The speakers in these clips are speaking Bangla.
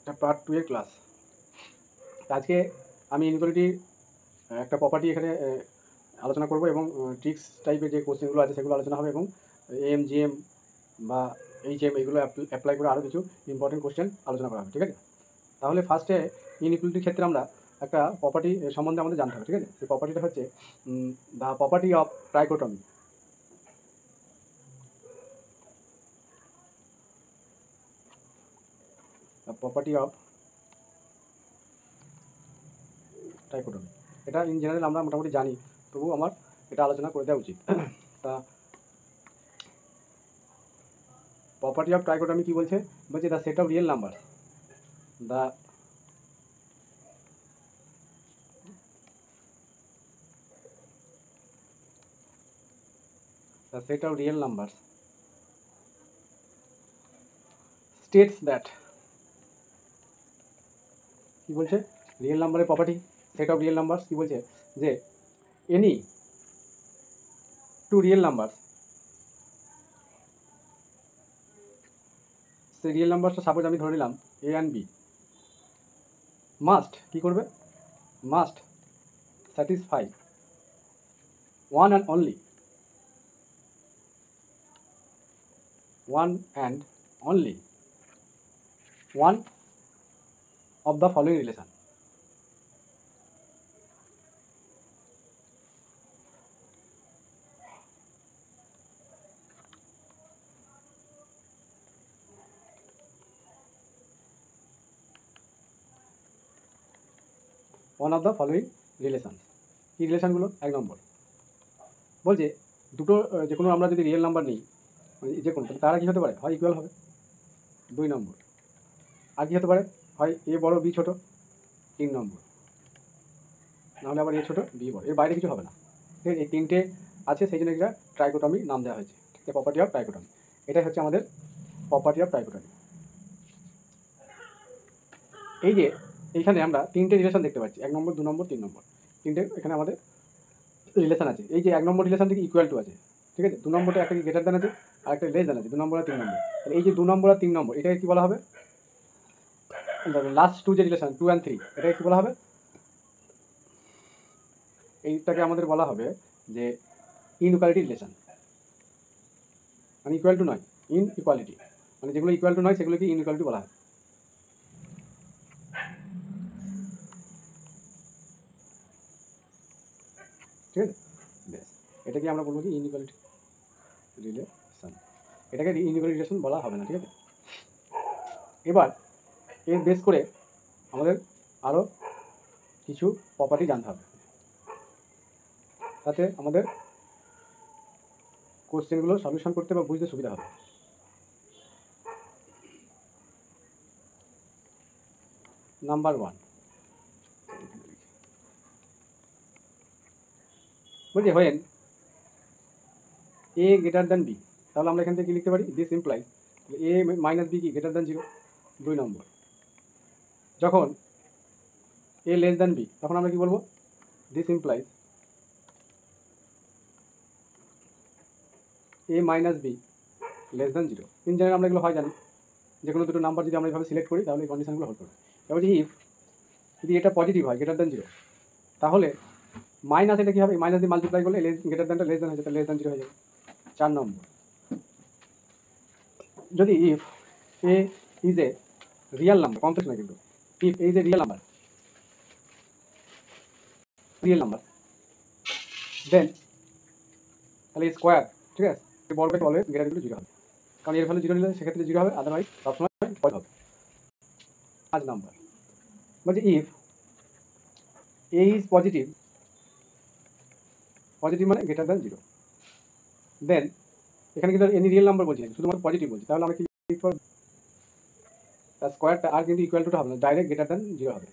এটা পার্ট 2 এর ক্লাস। আজকে আমি ইনইকুয়ালিটির একটা প্রপার্টি এখানে আলোচনা করব এবং ট্রিক্স টাইপের যে কোশ্চেনগুলো আছে সেগুলো আলোচনা হবে এবং এম জিএম বা এইচএম এগুলো অ্যাপ্লাই করে আরও কিছু ইম্পর্টেন্ট কোশ্চেন আলোচনা করা হবে, ঠিক আছে? তাহলে ফার্স্টে ইনইকুয়ালিটির ক্ষেত্রে আমরা একটা প্রপার্টি সম্বন্ধে আমাদের জানতে হবে, ঠিক আছে? সেই প্রপার্টিটা হচ্ছে the property of trichotomy. The property of trichotomy, এটা ইন জেনারেল আমরা মোটামুটি জানি, তবু আমার এটা আলোচনা করে দেওয়া উচিত। তা প্রপার্টি অফ ট্রাইকোটমি কি বলছে? বলছে the set of real number, the set of real numbers states that, কি বলছে? রিয়েল নাম্বারের property set of real numbers কি বলছে? যে এনি টু রিয়েল নাম্বার, সেই রিয়েল নাম্বারটা সাপোজ আমি ধরে নিলাম এ অ্যান্ড বি, মাস্ট কি করবে? Must satisfy one and only one of the following relation. One of the following relations. কি রিলেশনগুলো? এক নম্বর বলছে দুটো যে কোনো আমরা যদি রিয়েল নাম্বার নিই, মানে যে কোনো, তারা কী হতে পারে? হয় ইকুয়াল হবে। 2 নম্বর আর কী হতে পারে? হয় এ বড় বি ছোটো। 3 নম্বর নাহলে আবার এ ছোটো বি বড়, এর বাইরে কিছু হবে না। ঠিক আছে, এই তিনটে আছে, সেই জন্য এটা ট্রাইকোটমি নাম দেওয়া হয়েছে। ঠিক আছে, প্রপার্টি অফ ট্রাইকোটমি, এটাই হচ্ছে আমাদের প্রপার্টি অফ ট্রাইকোটমি। এই যে এইখানে আমরা তিনটে রিলেশন দেখতে পাচ্ছি, 1 নম্বর 2 নম্বর 3 নম্বর, তিনটে এখানে আমাদের রিলেশন আছে। এই যে 1 নম্বর রিলেশন থেকে ইকুয়াল টু আছে, ঠিক আছে। 2 নম্বরটা একটা গ্রেটার দ্যান আছে আর একটা লেস দ্যান আছে, 2 নম্বর আর 3 নম্বর। এই যে 2 নম্বর আর 3 নম্বর, এটাকে কী বলা হবে? লাস্ট 2 যে রিলেশন 2 and 3, এটাকে কী বলা হবে? এইটাকে আমাদের বলা হবে যে ইনইকুয়ালিটি রিলেশন, মানে ইকুয়াল টু নয়, ইনইকুয়ালিটি, মানে যেগুলো ইকুয়াল টু নয় সেগুলোকে ইনইকুয়ালিটি বলা হয়। ঠিক আছে, বেশ, এটাকে আমরা বলবো কি ইনইকুয়ালিটি রিলেশন, এটাকে ইনইকুয়ালিটি রিলেশন বলা হবে না। ঠিক আছে, এবার এর বেস করে আমাদের আরও কিছু প্রপার্টি জানতে হবে, তাতে আমাদের কোশ্চেনগুলো সলিউশন করতে বা বুঝতে সুবিধা হবে। নাম্বার 1 বলছি when A greater than B, তাহলে আমরা এখান থেকে কী লিখতে পারি? This implies A minus B কি গ্রেটার দ্যান 0। 2 নম্বর যখন এ লেস দ্যান বি, তখন আমরা কি বলবো? This implies A minus B less than 0। In general আমরা এগুলো হয় জানি, যে কোনো দুটো নাম্বার যদি আমরা এইভাবে সিলেক্ট করি তাহলে এই কন্ডিশনগুলো হল করবে। এবার যদি এটা পজিটিভ হয় গ্রেটার দ্যান 0, তাহলে মাইনাস এটা কী হবে? মাইনাস দিয়ে মাল্টিপ্লাই করলে গ্রেটার দ্যানটা লেস দ্যান হয়ে যাবে, লেস দ্যান 0 হয়ে যাবে। 4 নম্বর যদি if a is a real number, complex না কিন্তু, if a is a real number then তাহলে স্কোয়ার, ঠিক আছে, বড় পেতে অলওয়েজ গ্রেটার টু 0 হবে, কারণ এর ভ্যালু 0 নিলে সেক্ষেত্রে 0 হবে, আদারওয়াইজ সবসময় পজিটিভ হবে। 5 নাম্বার বলছে ইফ এ ইজ পজিটিভ মানে গ্রেটার দ্যান 0, দেন এখানে কিন্তু এনি রিয়েল নাম্বার বলছি না, শুধুমাত্র পজিটিভ বলছি, তাহলে আমরা কি লিখব? তার স্কোয়ারটা আর কিন্তু ইকুয়াল টুটা হবে না, ডাইরেক্ট গ্রেটার দ্যান 0 হবে।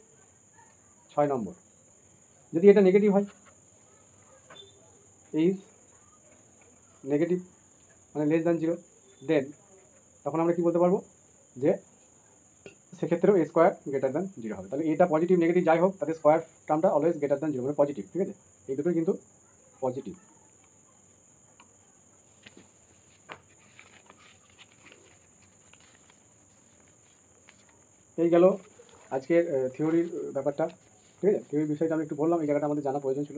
6 নম্বর যদি এটা নেগেটিভ হয়, ইজ নেগেটিভ মানে লেস দ্যান 0, দেন তখন আমরা কি বলতে পারবো? যে সেক্ষেত্রেও এ স্কোয়ার গ্রেটার দ্যান 0 হবে। তাহলে এটা পজিটিভ নেগেটিভ যাই হোক, তাদের স্কোয়ার টার্মটা অলওয়েজ গ্রেটার দ্যান 0 মানে পজিটিভ। ঠিক আছে, এই দুটোই কিন্তু পজিটিভ। এই গেল আজকের থিওরির ব্যাপারটা। ঠিক আছে, থিওরির বিষয়টা আমি একটু বললাম, এই জায়গাটা আমাদের জানা প্রয়োজন ছিল।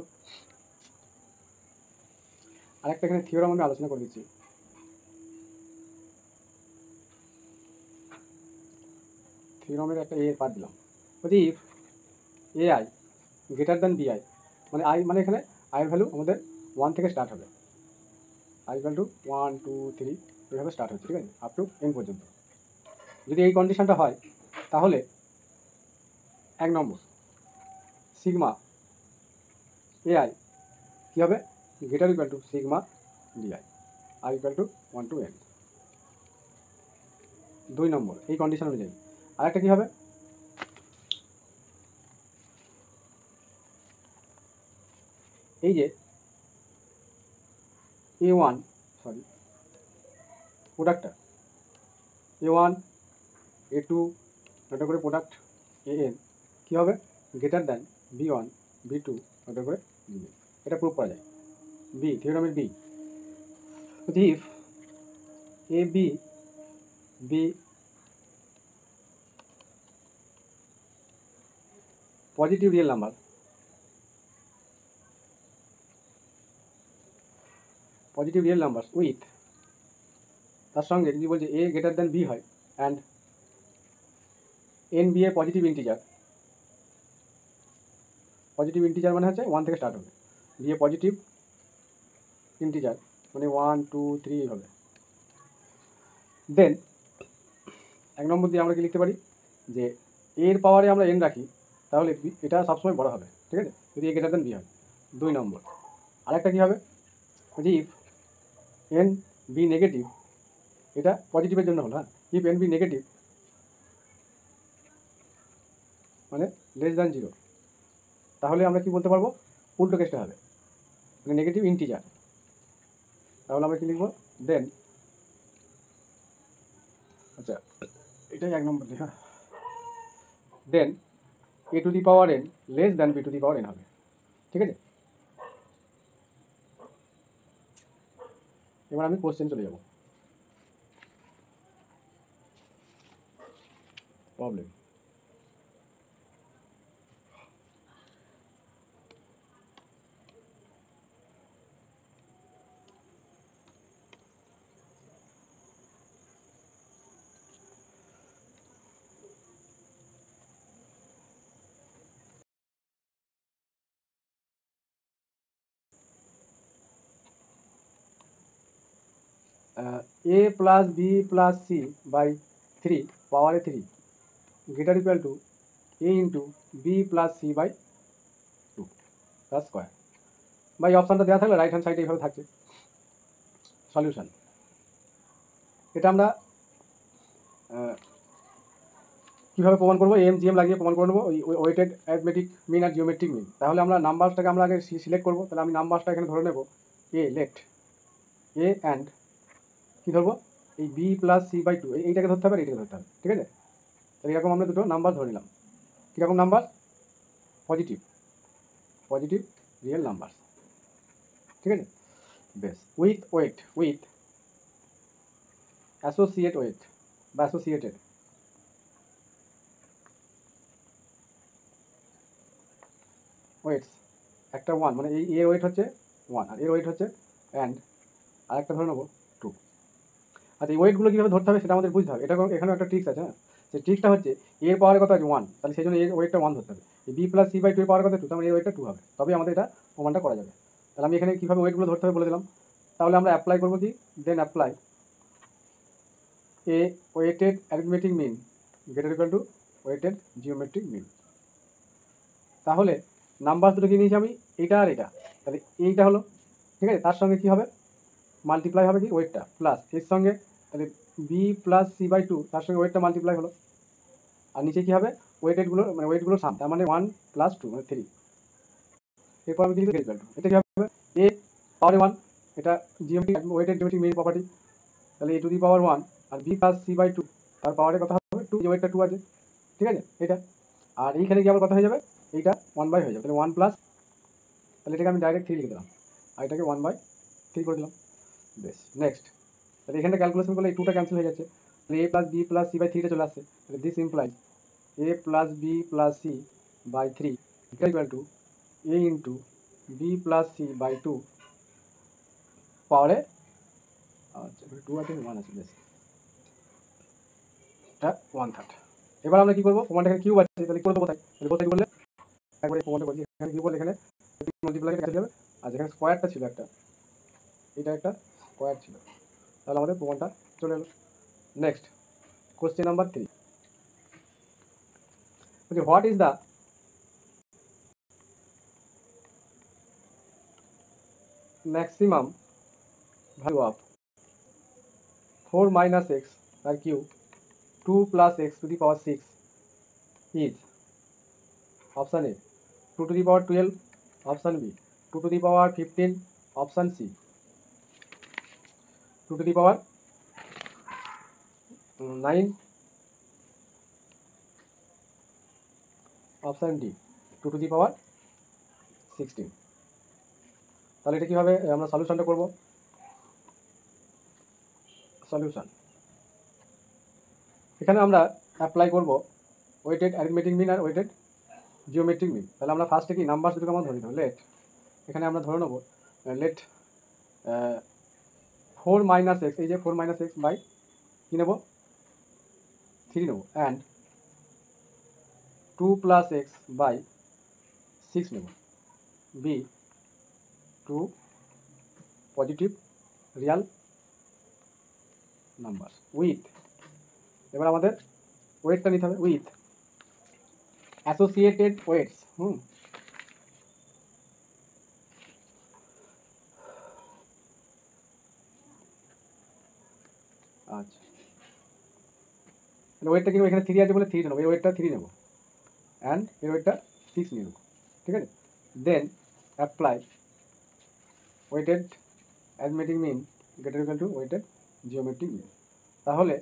আরেকটা এখানে থিওরাম আমি আলোচনা করে দিচ্ছি। থিওরামের একটা পার্ট দিলাম, বলছি ইফ এআই গ্রেটার দ্যান বিআই, মানে আই মানে এখানে আইয়ের ভ্যালু আমাদের 1 থেকে স্টার্ট হবে, আই ইকুয়াল টু 1 2 3 এইভাবে স্টার্ট হচ্ছে, ঠিক আছে, আপ টু এন পর্যন্ত। যদি এই কন্ডিশনটা হয় তাহলে 1 নম্বর সিগমা এআই কী হবে, greater equal to sigma DI, I equal to 1 to N. 2 number এই কন্ডিশন অনুযায়ী আরেকটা কী হবে, এই যে A1 সরি প্রোডাক্টটা A1 A2 ওটা করে প্রোডাক্ট AN কী হবে, গ্রেটার দ্যান B1 B2 ওটা করে BN, এটা প্রুভ করা যায়। বি থিওরামের b, if a b be positive real number, positive real number with, তার সঙ্গে যদি বলছে এ গ্রেটার দ্যান বি হয় and n be a positive integer, positive integer মানে হচ্ছে 1 থেকে স্টার্ট হবে, বি এ পজিটিভ ইন্টিজার মানে 1 2 3 হবে, দেন 1 নম্বর দিয়ে আমরা কি লিখতে পারি যে এর পাওয়ারে আমরা এন রাখি তাহলে এটা সবসময় বড় হবে, ঠিক আছে, যদি এ গ্রেটার দ্যান বি হয়। 2 নম্বর আরেকটা কী হবে, যে ইফ এন বি নেগেটিভ, এটা পজিটিভের জন্য হলো, হ্যাঁ, ইফ এন বি নেগেটিভ মানে লেস দ্যান 0, তাহলে আমরা কি বলতে পারবো, উল্টো কেসটা হবে, মানে নেগেটিভ ইন্টিজার, তাহলে আমরা কি লিখবো, দেন আচ্ছা এটাই 1 নম্বর হ্যাঁ, then a to the power n less than b to the power n হবে, ঠিক আছে। এবার আমি কোশ্চেন চলে যাব, problem. A plus b plus c by 3 পাওয়ারে 3 greater equal to a into b plus c by 2 তার স্কোয়ার, বা এই অপশানটা দেওয়া থাকলে রাইট হ্যান্ড সাইডে এইভাবে থাকছে সলিউশন। এটা আমরা কীভাবে প্রমাণ করবো, এম জি এম লাগিয়ে প্রমাণ করে নেবো, ওই ওয়েটেড অ্যারিথমেটিক মিন আর জিওমেট্রিক মিন। তাহলে আমরা নাম্বারসটাকে আমরা আগে সিলেক্ট করবো, তাহলে আমি নাম্বারসটা এখানে ধরে নেব এ লেট এ অ্যান্ড কী ধরবো, এই বি প্লাস সি বাই 2 এইটাকে ধরতে হবে আর এইটাকে ধরতে হবে, ঠিক আছে। তাহলে এরকম আমরা দুটো নাম্বার ধরে নিলাম, কীরকম number, positive positive real number, ঠিক আছে, বেশ, with weight with associate weight বা অ্যাসোসিয়েটেড ওয়েটস, একটা 1 মানে এই এর ওয়েট হচ্ছে 1 আর এর ওয়েট হচ্ছে অ্যান্ড আরেকটা ধরে নেবো 2। আচ্ছা এই ওয়েটগুলো কীভাবে ধরতে হবে সেটা আমাদের বুঝতে হবে, এটা এখানেও একটা ট্রিক্স আছে, হ্যাঁ, সেই ট্রিক্সটা হচ্ছে এর পাওয়ারের কথা আছে 1, তাহলে সেই জন্য এর ওয়েটটা 1 ধরতে হবে, এই বি প্লাস সি বাই 2 এর পাওয়ার কথা 2, তাহলে এর ওয়েটটা 2 হবে, তবেই আমাদের এটা প্রমাণটা করা যাবে। তাহলে আমি এখানে কীভাবে ওয়েটগুলো ধরতে হবে বলে দিলাম, তাহলে আমরা অ্যাপ্লাই করবো কি, then apply A weighted arithmetic mean greater equal to weighted geometric mean. তাহলে নাম্বার দুটো কি নিয়েছি আমি, এটা আর এটা, তাহলে এইটা হলো, ঠিক আছে, তার সঙ্গে কী হবে, মাল্টিপ্লাই হবে কি ওয়েটটা প্লাস এর সঙ্গে, তাহলে বি প্লাস সি বাই 2 তার সঙ্গে ওয়েটটা মাল্টিপ্লাই হলো, আর নিচে কী হবে, ওয়েটেডগুলো মানে ওয়েটগুলো সাম, তার মানে 1 প্লাস 2 মানে 3। এরপর আমি লিখব ইকুয়াল টু, এটা কী হবে, এ পাওয়ারে 1, এটা geometric weighted geometric mean property, তাহলে এ টু দি পাওয়ার 1 আর বি প্লাস সি বাই 2 তার পাওয়ারের কথা হবে 2, যে ওয়েটটা 2 আছে, ঠিক আছে, এটা, আর এইখানে গিয়ে আবার কথা হয়ে যাবে, এইটা 1 হয়ে যাবে, তাহলে 1 প্লাস, তাহলে এটাকে আমি ডাইরেক্ট 3 লিখে দিলাম, আর এটাকে 1/3 করে দিলাম, বেশ। নেক্সট, তাহলে এখানে ক্যালকুলেশন করলে এই 2টা ক্যান্সেল হয়ে যাচ্ছে, তাহলে a plus b plus c by 3টা চলে আসছে, তাহলে this implies a plus b plus c by three equal to a into b plus c by two পাওয়ারে, আচ্ছা টু আছে ওয়ান আছে বেশ, এটা 1/3। এবার আমরা কী করবো, প্রমাণটা এখানে কিউব আছে তাহলে করে দেবো, তাই তাহলে কোথায় করলে একবারে প্রমাণটা করছি, এখানে কিউব বলে এখানে মাল্টিপ্লাই কাছে যাবে, আর যেখানে স্কোয়ারটা ছিল একটা, এটা একটা স্কোয়ার ছিল, তাহলে আমাদের প্রমাণটা চলে এলো। নেক্সট কোশ্চেন নাম্বার 3, বলছি what is the maximum value of 4 minus x তার cube 2 plus x to the power 6 is option A 2 to the power 12, option B 2 to the power 15, option C 2 to the power 9, option D 2 to the power 16। তাহলে এটা কীভাবে আমরা সলিউশনটা করব, সলিউশন এখানে আমরা অ্যাপ্লাই করব ওয়েটেড অ্যারিথমেটিক মিন আর ওয়েটেড জিওমেট্রিক মিন। তাহলে আমরা ফার্স্টে কি নাম্বার দুটোকে আমরা ধরে নেব, লেট এখানে আমরা ধরে নেব লেট 4 minus x, এই যে 4 minus x বাই কী নেব 3 নেব, অ্যান্ড 2 plus x বাই 6 নেব, B 2 positive real number with, এবার আমাদের ওয়েটটা নিতে হবে উইথ অ্যাসোসিয়েটেড ওয়েটস। আচ্ছা ওয়েটটা কিন্তু এখানে 3 আছে বলে 3 নেবো, এই ওয়েটটা 3 নেবো অ্যান্ড এর ওয়েটটা 6 নিয়ে নেবো, ঠিক আছে। Then apply weighted arithmetic mean greater equal to weighted geometric mean. তাহলে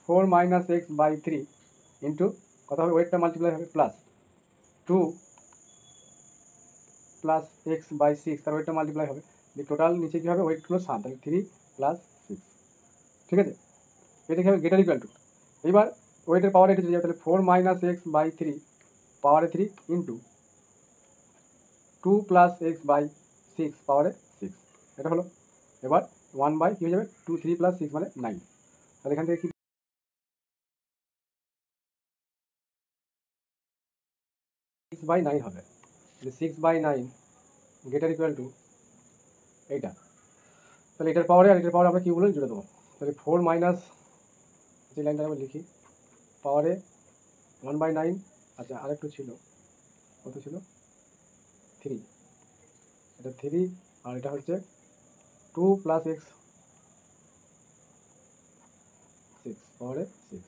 4 minus x বাই 3 ইন্টু কত হবে, ওয়েটটা মাল্টিপ্লাই হবে প্লাস 2 প্লাস এক্স বাই 6, তার ওয়েটটা মাল্টিপ্লাই হবে, টোটাল নিচে কী হবে ওয়েটগুলো সাম, তাহলে 3 প্লাস 6, ঠিক আছে। এটা কী হবে গ্রেটার ইকুয়াল টু, এবার ওয়েটের পাওয়ার এটা চলে যাবে, তাহলে 4 minus x বাই 3 পাওয়ারে 3 ইন্টু 2 প্লাস এক্স বাই 6 পাওয়ারে 6, এটা হলো। এবার 1 বাই কী হয়ে যাবে 2, 3 প্লাস 6 মানে 9, তাহলে এখান থেকে কি 6/9 হবে, 6/9 গ্রেটার ইকুয়াল টু এইটা, তাহলে এটার পাওয়ারে আর এটার পাওয়ারে আমরা কিউবগুলো জুড়ে দেবো, তাহলে 4 মাইনাস যে লাইনটা আমরা লিখি পাওয়ারে 1/9, আচ্ছা আরেকটু ছিল, কত ছিল 3, এটা 3 আর এটা হচ্ছে 2 প্লাস এক্স 6 পাওয়ারে 6,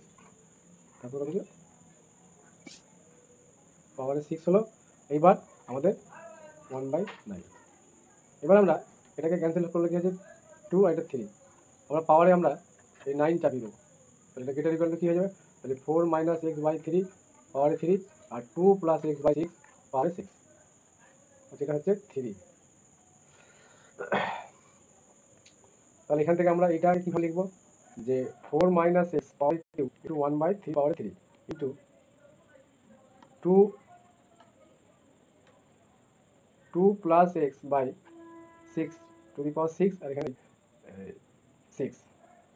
তারপর কত ছিল পাওয়ারে 6 হলো। এইবার আমাদের 1/9, এবার আমরা এটাকে ক্যান্সেল করলে কী হচ্ছে 2 আর এটা 3, আমরা পাওয়ারে আমরা এই 9 চাপিয়ে দেবো, তাহলে এটা গ্রেটার ইকুয়াল টু কী হয়ে যাবে, তাহলে 4 minus x বাই 3 পাওয়ারে 3 আর 2 প্লাস এক্স বাই 6 পাওয়ারে 6, যেটা হচ্ছে 3। তাহলে এখান থেকে আমরা এটা কীভাবে লিখবো যে 4 minus x পাওয়ার 2 ইন্টু 1/3 পাওয়ারে 3 into 2 plus x by 6 to the power 6, আর এখানে 6,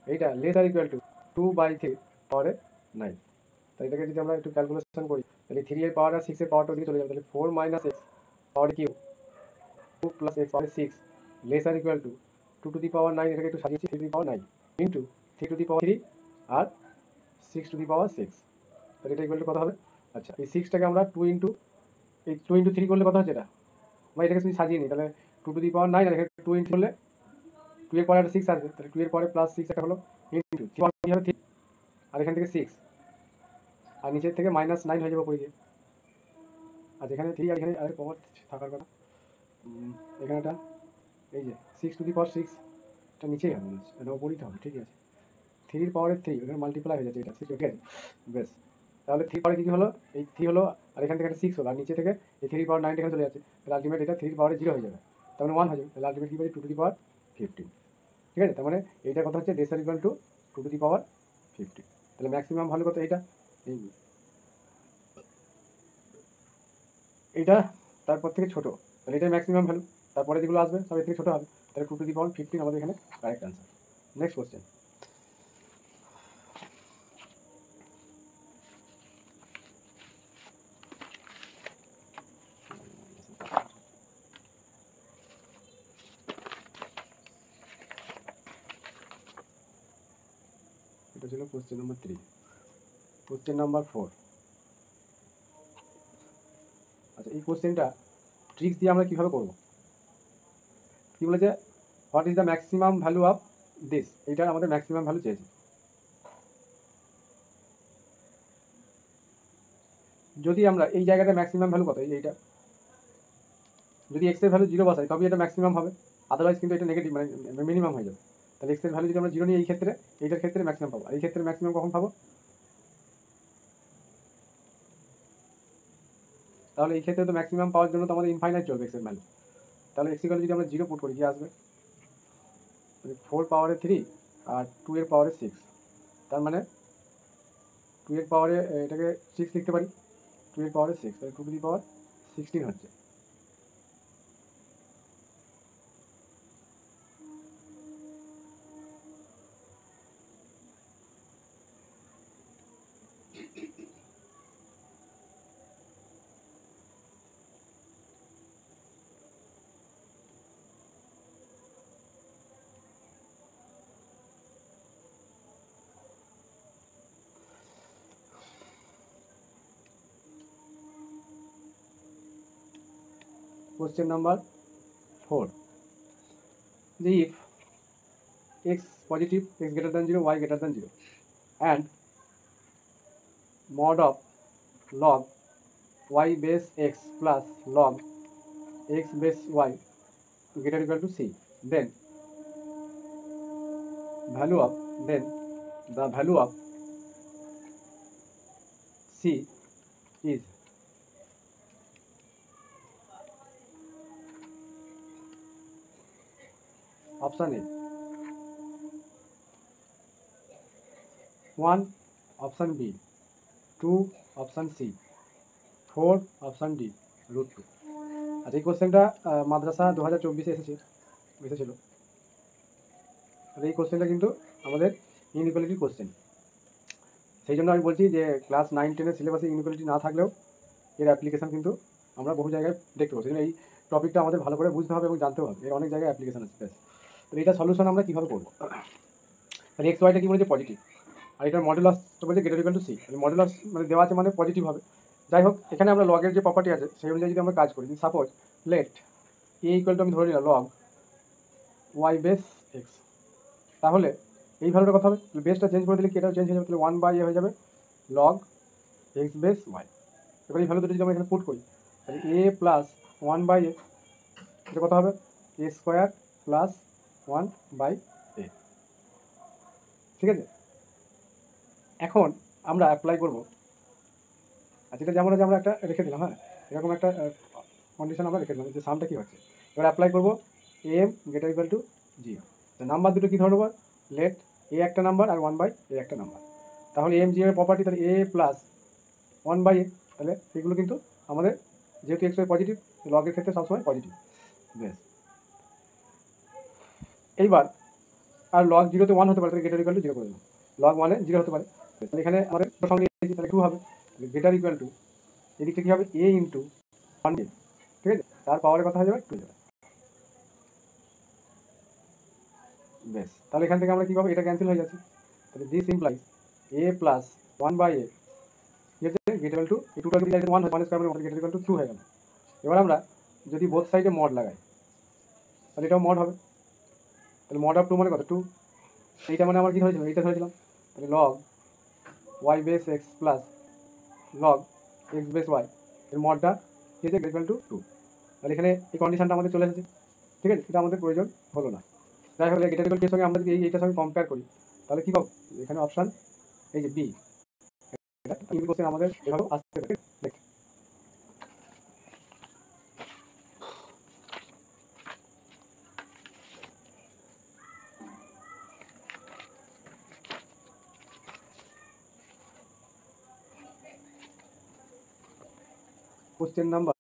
এইটা লেস আর ইকুয়াল টু 2/3 পাওয়ারে 9। তাই এটাকে যদি আমরা একটু ক্যালকুলেশন করি তাহলে 3 এর পাওয়ার আর 6 এর পাওয়ারটা দিকে চলে যাবে, তাহলে 4 minus x power q 2 plus x power 6 less আর equal to 2 to the power 9, এটাকে একটু সাজিয়েছি 3 to the power 9 into 3 to the power 3 আর 6 টু দি পাওয়ার 6, তাহলে এটা ইকুয়াল টু কত হবে, আচ্ছা এই 6টাকে আমরা 2 ইন্টু 3 করলে কত হচ্ছে এটা, আমরা এটাকে যদি সাজিয়ে নিই তাহলে 2 টু দি পাওয়ার 9 আর এখানে 2 ইন্টু করলে 2 এর পরে 6 আসবে, তাহলে 2 এর পরে প্লাস 6 একটা হলো ইন্টু 3 হবে 3 আর এখান থেকে 6 আর নিচের থেকে -9 হয়ে যাবে পড়ে গিয়ে, আর এখানে 3 আর এখানে আর পাওয়ার থাকার কথা, এখানে এটা এই যে 6 টু দি পাওয়ার 6 এটা নিচেই হবে, এটা উপরেই হবে, ঠিক আছে 3 পাওয়ারে 3 এখানে মাল্টিপ্লাই হয়ে যাচ্ছে এটা 6, ঠিক আছে বেশ। তাহলে 3 পাওয়ারে কী হলো, এই 3 হলো আর এখান থেকে 6 হলো আর নিচে থেকে এই 3 পাওয়ার 9 এখানে চলে যাচ্ছে, তাহলে আলটিমেট এটা 3 পাওয়ারে 0 হয়ে যাবে, তার মানে 1 হয়ে যাবে, তাহলে আলটিমেট কী পাবে 2 টু দি পাওয়ার 15, ঠিক আছে। তার মানে এইটা কথা হচ্ছে লেস আর equal to 2 to the power 50, তাহলে ম্যাক্সিমাম ভ্যালু কত এইটা, এই এটা তারপর থেকে ছোটো, তাহলে এটাই ম্যাক্সিমাম ভ্যালু, তারপরে যেগুলো আসবে সব এর থেকে ছোটো হবে, তাহলে 2^15 আমাদের এখানে কারেক্ট অ্যান্সার। নেক্সট কোশ্চেন, এটা ছিল কোশ্চেন নাম্বার 3। কোশ্চেন নাম্বার 4, আচ্ছা এই কোশ্চেনটা ট্রিক্স দিয়ে আমরা কীভাবে করবো, কী বলেছে, what is the maximum value of this, এইটার আমাদের ম্যাক্সিমাম ভ্যালু চেয়েছে। যদি আমরা এই জায়গাটা ম্যাক্সিমাম ভ্যালু কত, এইটা যদি এক্সের ভ্যালু 0 বসাই তবে এটা ম্যাক্সিমাম হবে, আদারওয়াইজ কিন্তু এটা নেগেটিভ মানে মিনিমাম হয়ে যাবে। তাহলে এক্সের ভ্যালু যদি আমরা 0 নিই এই ক্ষেত্রে, এইটার ক্ষেত্রে ম্যাক্সিমাম পাবো, আর এই ক্ষেত্রে ম্যাক্সিমাম কখন পাবো, তাহলে এই ক্ষেত্রে তো ম্যাক্সিমাম পাওয়ার জন্য তো আমাদের ইনফাইনাইট চলবে এক্সের ভ্যালু। তাহলে এক্স ইকুয়াল যদি আমরা 0 পুট করি কি আসবে, 4 পাওয়ারে 3 আর 2 এর পাওয়ারে 6, তার মানে 2 এর পাওয়ারে এটাকে 6 লিখতে পারি, 2 এর পাওয়ারে 6, তাহলে 2^16 হচ্ছে। Question number 4, if x positive, x greater than 0, y greater than 0, and mod of log y base x plus log x base y greater or equal to c, then the value of c is option A 1, option B 2, option C 4, option D √2। আচ্ছা এই কোশ্চেনটা মাদ্রাসা 2024 এসেছিল। আর এই কোশ্চেনটা কিন্তু আমাদের ইনইকুয়ালিটি কোশ্চেন, সেই জন্য আমি বলছি যে ক্লাস 9-10 সিলেবাসে ইনইকুয়ালিটি না থাকলেও এর অ্যাপ্লিকেশান কিন্তু আমরা বহু জায়গায় দেখতে পাবো। সেই জন্য এই টপিকটা আমাদের ভালো করে বুঝতে হবে এবং জানতেও হবে, এর অনেক জায়গায় অ্যাপ্লিকেশান আছে। তো এটা সলিউশন আমরা কীভাবে করবো, আর এক্স ওয়াইটা কী বলেছে পজিটিভ, আর এটার মডুলাসটা বলছে greater equal to C, modulus মানে দেওয়া আছে মানে পজিটিভ হবে। যাই হোক, এখানে আমরা লগের যে প্রপার্টি আছে সেই অনুযায়ী যদি আমরা কাজ করি, suppose let A equal to আমি ধরে নিলাম লগ ওয়াই বেস এক্স, তাহলে এই ভ্যালুটা কথা হবে, বেসটা চেঞ্জ করে দিলে কি এটাও চেঞ্জ হয়ে যাবে, তাহলে 1/a হয়ে যাবে লগ এক্স বেস ওয়াই। এবার এই ভ্যালু দুটো যদি আমরা এখানে পুট করি তাহলে এ প্লাস 1/a, এটা কত হবে এ স্কোয়ার প্লাস 1/a, ঠিক আছে। এখন আমরা অ্যাপ্লাই করবো, আচ্ছা এটা যেমন আছে আমরা একটা রেখে দিলাম, হ্যাঁ এরকম একটা কন্ডিশন আমরা রেখে দিলাম যে সামটা কী হচ্ছে। এবার অ্যাপ্লাই করবো M greater equal to 0, number দুটো কী ধরে নেবো, লেট এ একটা নাম্বার আর 1/a একটা নাম্বার, তাহলে এম জি এর প্রপার্টি, তাহলে এ প্লাস 1/a, তাহলে এগুলো কিন্তু আমাদের যেহেতু এক্স ওয়াই পজিটিভ, লগের ক্ষেত্রে সবসময় পজিটিভ। বেশ, এইবার আর লগ 0-তে 1 হতে পারে, তাহলে গ্রেটার ইকুয়াল টু 0 করে দিলাম, লগ 1-এ 0 হতে পারে, তাহলে এখানে আমাদের তাহলে 2 হবে, গ্রেটার ইকুয়াল টু এদিকটা কী হবে এ ইন্টু 1/a, ঠিক আছে, তার পাওয়ারের কথা হয়ে যাবে 2 যাবে। বেশ, তাহলে এখান থেকে আমরা কী পাবো, এটা ক্যান্সেল হয়ে যাচ্ছে, তাহলে this implies A plus 1/a greater to 2টা যদি 1 হয় 1 স্কয়ার মানে গ্রেটার ইকুয়াল টু 2 হয়ে গেল। এবার আমরা যদি বোথ সাইডে মড লাগাই তাহলে এটাও মড হবে, তাহলে মড অফ 2 মানে কত 2, এইটা মানে আমার কী ধরেছিলাম, এইটা ধরেছিলাম, তাহলে log Y base X plus log X base Y এর মডটা কি হচ্ছে গ্রেটার ইকুয়াল টু 2, তাহলে এখানে এই কন্ডিশনটা আমাদের চলে এসেছে, ঠিক আছে, এটা আমাদের প্রয়োজন হলো না। যাই হোক গ্রেটার ইকুয়াল টু এর সঙ্গে আমরা যদি এইটার সঙ্গে কম্পেয়ার করি তাহলে কী পাবো, এখানে অপশান এই যে বি, কোশ্চেন আমাদের এভাবে আসতে পারে। Question number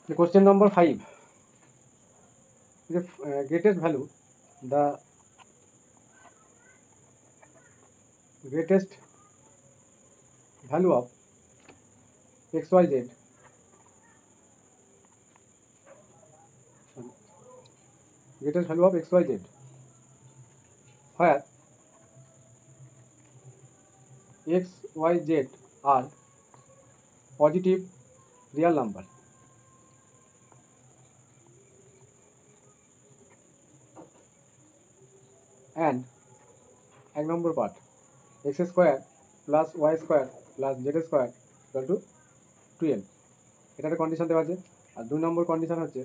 question number 5, the greatest value of xyz, greatest value of xyz, where xyz are positive real number and এক নম্বর part x square plus Y square plus Z square equal to 12, এটা একটা কন্ডিশন দেওয়া আছে। আর 2 নম্বর কন্ডিশন হচ্ছে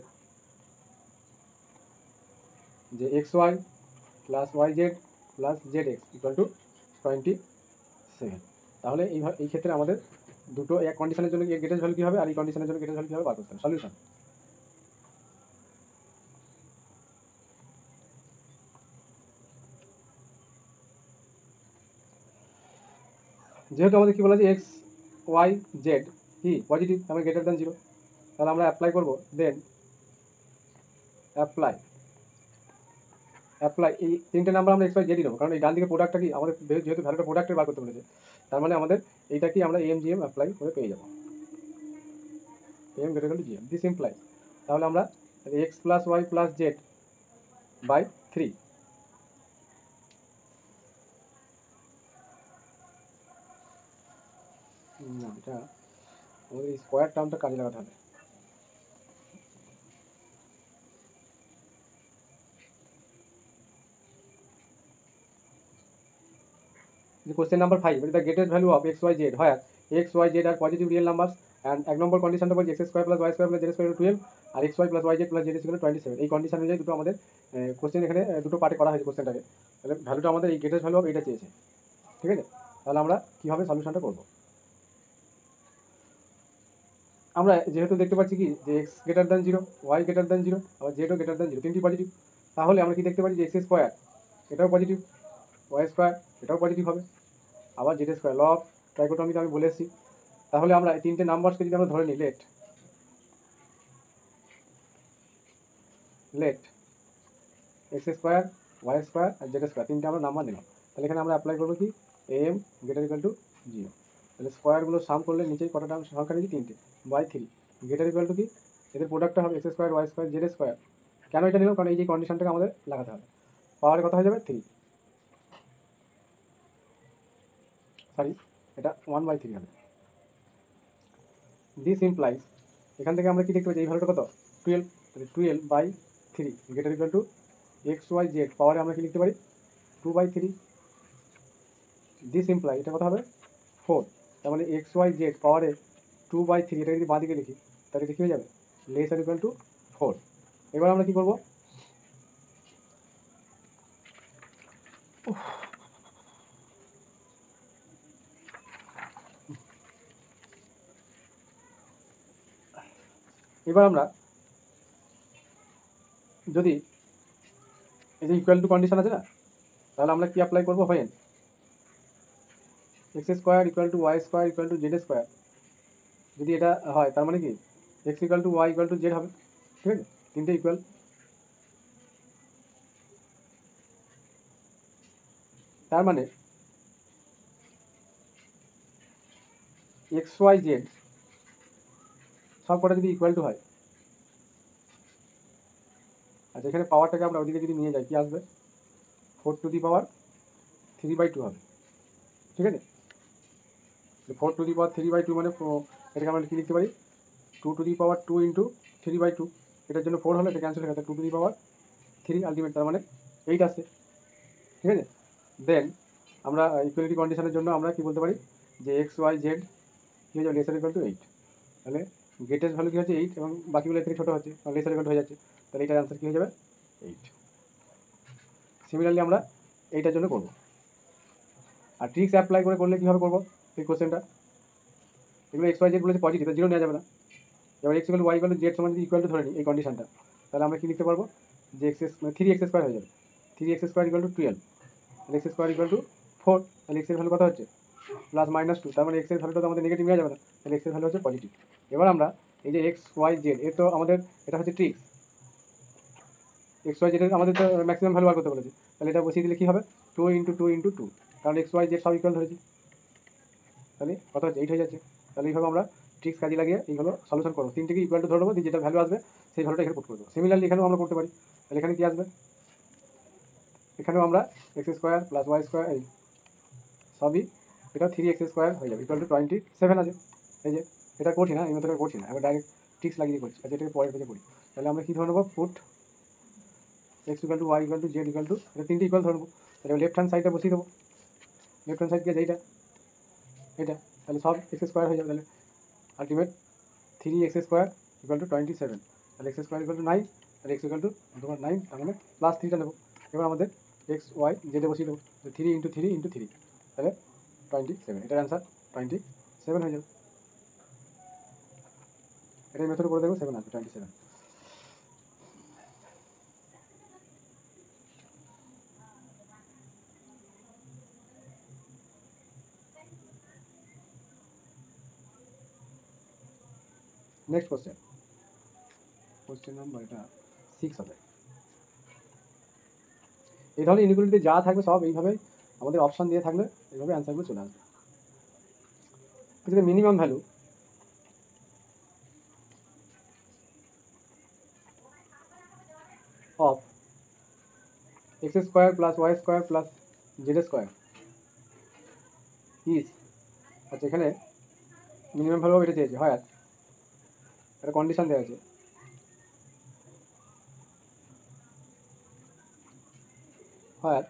যে X Y plus Y Z plus Z X equal to 27। তাহলে এই ক্ষেত্রে আমাদের দুটো এক কন্ডিশনের জন্য গ্রেটেস্ট ভ্যালু কী হবে আর এই কন্ডিশনের জন্য গ্রেটেস্ট ভ্যালু কী হবে বার করতে হবে। সলিউশন, যেহেতু আমাদের কী বলা আছে এক্স ওয়াই জেড কি পজিটিভ, আমরা গ্রেটার দ্যান 0, তাহলে আমরা অ্যাপ্লাই করবো। দেন অ্যাপ্লাই এই 3টে নাম্বার আমরা এক্স ওয়াই জেডই নেবো, কারণ এই ডান দিকে প্রোডাক্টটা কি আমাদের যেহেতু ভ্যালুটা প্রোডাক্টের বার করতে বলেছে, তার মানে আমাদের এইটা কি আমরা এম জি এম অ্যাপ্লাই করে পেয়ে যাবো, M greater to G M. This imply, তাহলে আমরা X plus Y plus Z by 3, না এটা আমাদের এই স্কোয়ার টার্মটা কাজে লাগাতে হবে। Question number 5, what is the greatest value of x, y, z, where x, y, z are positive real numbers and এক নম্বর কন্ডিশনটা বলছে x square plus Y square plus Z square 12 আর x y plus y z plus Z square 27। এই কন্ডিশন অনুযায়ী দুটো আমাদের কোশ্চেন এখানে দুটো পার্টে করা হয়েছে কোশ্চেনটাকে। তাহলে ভ্যালুটা আমাদের এই গ্রেটেস্ট ভ্যালু অফ এইটা চেয়েছে, ঠিক আছে। তাহলে আমরা কীভাবে সলিউশনটা করবো, আমরা যেহেতু দেখতে পাচ্ছি কি যে X greater than 0, Y greater than 0, আবার জেডও গ্রেটার দ্যান 0, তিনটি পজিটিভ। তাহলে আমরা কি দেখতে পাচ্ছি যে এক্স স্কোয়ার এটাও পজিটিভ, ওয়াই স্কোয়ার এটাও পজিটিভ হবে, আবার জেড স্কোয়ার, ল অফ ট্রাইকোটমিতে আমি বলে এসেছি। তাহলে আমরা এই 3টে নাম্বারসকে যদি আমরা ধরে নিই, let x square Y square আর জেড স্কোয়ার, 3টে আমরা নাম্বার নিলাম। তাহলে এখানে আমরা অ্যাপ্লাই করবো কি এম গ্রেটার ইকুয়াল টু 0। তাহলে স্কোয়ারগুলো সাম করলে নিচেই কটা টার্ম সংখ্যা নিয়েছি 3টে বাই 3, গ্রেটার ইকুয়াল টু কি এদের প্রোডাক্টটা হবে X square Y square Z square. কেন এটা নিলাম, কারণ এই যে কন্ডিশনটাকে আমাদের লাগাতে হবে। পাওয়ারের কথা হয়ে যাবে 3, সরি এটা 1/3 হবে। দিস ইমপ্লাইজ, এখান থেকে আমরা কি দেখতে পাচ্ছি এই ভ্যালুটা কত 12, তাহলে 12/3 greater equal to X Y Z পাওয়ারে আমরা কি লিখতে পারি 2/3। দিস ইমপ্লাই এটা কত হবে 4, তার মানে এক্স ওয়াই জেড পাওয়ারে 2/3, এটা যদি বাঁ দিকে লিখি তাহলে এটা কী হয়ে যাবে লেস আর ইকুয়াল টু 4। এবার আমরা কী করবো, এবার আমরা যদি এই যে ইকুয়াল টু কন্ডিশন আছে না, তাহলে আমরা কি অ্যাপ্লাই করবো, হয় x square equal to y square equal to z square. যদি এটা হয় তার মানে কি x equal to y equal to z হবে, ঠিক আছে, 3টে ইকুয়াল। তার মানে এক্স ওয়াই জেড সব কটা যদি ইকুয়াল টু হয়, আচ্ছা এখানে পাওয়ারটাকে আমরা ওদিকে যদি নিয়ে যাই কি আসবে 4 টু দি পাওয়ার 3/2 হবে, ঠিক আছে। 4 টু দি পাওয়ার 3/2 মানে এটাকে আমরা কি লিখতে পারি 2 টু দি পাওয়ার 2 ইন্টু 3/2, এটার জন্য 4 হলে এটা ক্যান্সেল হয়ে গেছে 2 টু দি পাওয়ার 3 আলটিমেট, তার মানে 8 আসছে, ঠিক আছে। দেন আমরা ইকুয়ালিটি কন্ডিশনের জন্য আমরা কি বলতে পারি যে এক্স ওয়াই জেড কী হয়ে যাবে লেসার ইকুয়াল টু 8, তাহলে গ্রেটেস্ট ভ্যালু কী হচ্ছে 8 এবং বাকিগুলো এর থেকে ছোটো হচ্ছে লেসার ইকুয়াল হয়ে যাচ্ছে, তাহলে এটার অ্যান্সার কী হয়ে যাবে 8। সিমিলারলি আমরা এইটার জন্য করবো। আর ট্রিক্স অ্যাপ্লাই করলে কীভাবে করবো এই কোশ্চেনটা, এগুলো এক্স ওয়াই জেড বলেছে পজিটিভ, জিরো নেওয়া যাবে না। এবার x equal y equal z সমান যদি ইকুয়াল টু ধরে নিই এই কন্ডিশনটা, তাহলে আমরা কী লিখতে পারবো যে মানে 3x স্কোয়ার হয়ে যাবে, 3x স্কোয়ার ইকুয়াল টু 12, তাহলে এক্স স্কোয়ার ইকুয়াল টু 4, তাহলে এক্সের ভ্যালু কত হচ্ছে +-2, তার মানে এক্সের ভ্যালুটা তো আমাদের নেগেটিভ নেওয়া যাবে না, তাহলে এক্সের ভ্যালু হচ্ছে পজিটিভ। এবার আমরা এই যে এক্স ওয়াই জেড এর তো আমাদের এটা হচ্ছে ট্রিক্স, এক্স ওয়াই জেডের আমাদের তো ম্যাক্সিমাম ভ্যালু বার করতে বলেছে, তাহলে এটা বসিয়ে দিলে কী হবে 2 × 2 × 2, কারণ এক্স ওয়াই জেড সব ইকুয়াল ধরেছি, তাহলে কত হচ্ছে 8 হয়ে যাচ্ছে। তাহলে এইভাবে আমরা ট্রিক্স কাজে লাগিয়ে এইগুলো সলিউশন করবো, তিনটিকে ইকুয়াল টু ধরে নেবো, যেটা ভ্যালু আসবে সেই ভ্যালুটা এখানে পুট করবো। সিমিলারলি এখানেও আমরা করতে পারি, তাহলে এখানে কী আসবে, এখানেও আমরা x square plus Y square এই সবই এটা 3x² হয়ে যাবে ইকুয়াল টু 27 আছে। এই যে এটা করছি না, এই মেথডটা করছি না, এবার ডাইরেক্ট ট্রিক্স লাগিয়ে করছি। আচ্ছা এটাকে পরের পেজে করি, তাহলে আমরা কী ধরে নেবো, পুট x = y = z = এটা তিনটে ইকুয়াল ধরে নেবো। তাহলে লেফট হ্যান্ড সাইডটা বসিয়ে দেবো, লেফট হ্যান্ড সাইডকে যেইটা এটা, তাহলে সব x² হয়ে যাবে, তাহলে আলটিমেট 3x² = 27, তাহলে x² = 9, তাহলে x = তোমার 9, তার মানে প্লাস 3টা নেবো। এবার আমাদের x y জেডে বসিয়ে দেবো, 3 × 3 × 3, তাহলে 27, এটার অ্যান্সার 27 হয়ে যাবে। এটাই মেথড করে দেখবো 7 আসবে 27। নেক্সট কোশ্চেন নাম্বার এটা 6 হবে। এই ধরনের ইনইকুয়ালিটিতে যা থাকবে সব এইভাবে আমাদের অপশান দিয়ে থাকলে এইভাবে অ্যান্সারগুলো চলে আসবে। Minimum value of x² + y² + z² is, আচ্ছা এখানে মিনিমাম ভ্যালু এটা চেয়েছে, হয় আর একটা কন্ডিশন দেওয়া আছে, হয়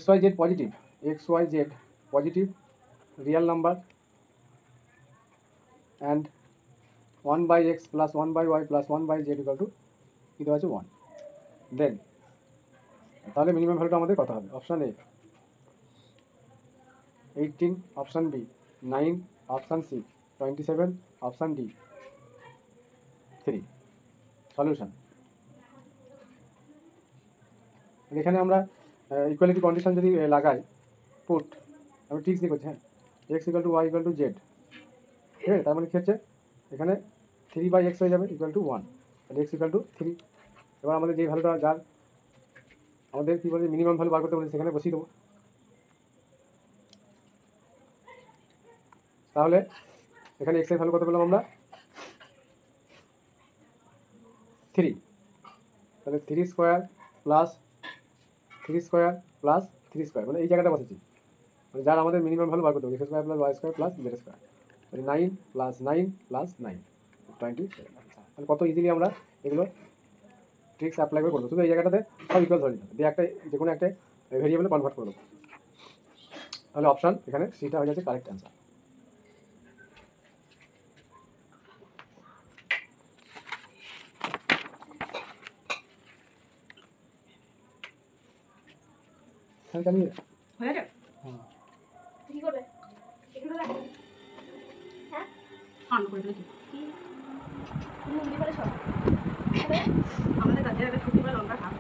xyz positive, xyz positive real number and 1/x + 1/y + 1/z = কী দেওয়া আছে 1, দেন তাহলে মিনিমাম ভ্যালুটা আমাদের কত হবে, option A 18, option B 9, option C 27, option D 3। Solution, এখানে আমরা ইকুয়ালিটি কন্ডিশন যদি লাগাই, পুট আমি ট্রিক্স দিয়ে করছি, হ্যাঁ x = y = z, ঠিক আছে, তার মানে কী হচ্ছে এখানে 3/x হয়ে যাবে = 1, তাহলে x = 3। এবার আমাদের যে ভ্যালুটা যার আমাদের কী বলে মিনিমাম ভ্যালু বার করতে বলেছে সেখানে বসিয়ে দেবো। তাহলে এখানে x এর ভ্যালু কত পেলাম আমরা 3, তাহলে 3² + 3² মানে এই জায়গাটা বসেছি, মানে যার আমাদের মিনিমাম ভ্যালু বার করতে হবে x² + y² + z², তাহলে 9 + 9 + 9 27। তাহলে কত ইজিলি আমরা এগুলো ট্রিক্স অ্যাপ্লাই করে করবো, শুধু এই জায়গাটাতে সব ইকুয়াল ধরে নিতে দিয়ে একটা যে কোনো একটা ভেরিয়েবলে কনভার্ট করে দেবো। তাহলে অপশান এখানে সিটা হয়ে যাচ্ছে কারেক্ট অ্যান্সার। হ্যাঁ জানি হয়ে গেছে। হ্যাঁ কি করবে এগুলো রাখো, হ্যাঁ অন করে দিয়েছি কি তুমি উল্লি করে সব আমাদের কাছে একটা ছুটি করে লঙ্কা খাবে।